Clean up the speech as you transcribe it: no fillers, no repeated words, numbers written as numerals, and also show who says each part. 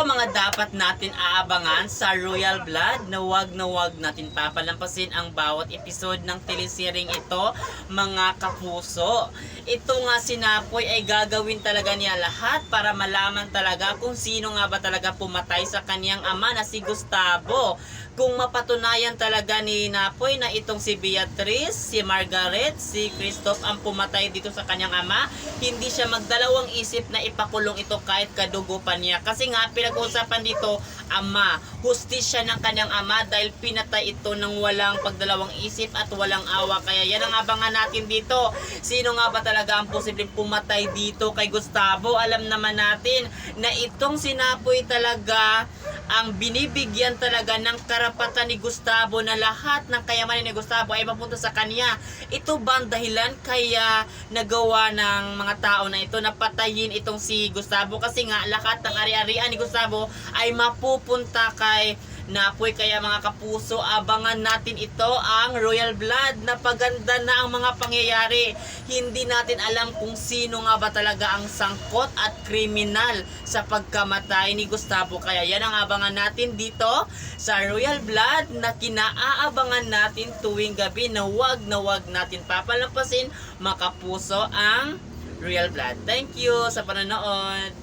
Speaker 1: mga dapat natin aabangan sa Royal Blood na wag natin papalampasin ang bawat episode ng teleseryeng ito, mga kapuso. Ito nga si Napoy ay gagawin talaga niya lahat para malaman talaga kung sino nga ba talaga pumatay sa kaniyang ama na si Gustavo. Kung mapatunayan talaga ni Napoy na itong si Beatrice, si Margaret, si Christoph ang pumatay dito sa kanyang ama, hindi siya magdalawang isip na ipakulong ito kahit kadugo pa niya. Kasi nga pinag-uusapan dito, ama, hustisya ng kanyang ama dahil pinatay ito ng walang pagdalawang isip at walang awa. Kaya yan ang abangan natin dito. Sino nga ba talaga ang posibleng pumatay dito kay Gustavo? Alam naman natin na itong si Napoy talaga ang binibigyan talaga ng karapatan ni Gustavo na lahat ng kayamanan ni Gustavo ay mapunta sa kanya. Ito ba ang dahilan kaya nagawa ng mga tao na ito na patayin itong si Gustavo? Kasi nga lahat ng ari-arian ni Gustavo ay mapupunta kay Napoy. Kaya mga kapuso, abangan natin ito, ang Royal Blood. Napaganda na ang mga pangyayari. Hindi natin alam kung sino nga ba talaga ang sangkot at kriminal sa pagkamatay ni Gustavo. Kaya yan ang abangan natin dito sa Royal Blood na kinaabangan natin tuwing gabi na wag natin papalampasin, mga kapuso, ang Royal Blood. Thank you sa panonood.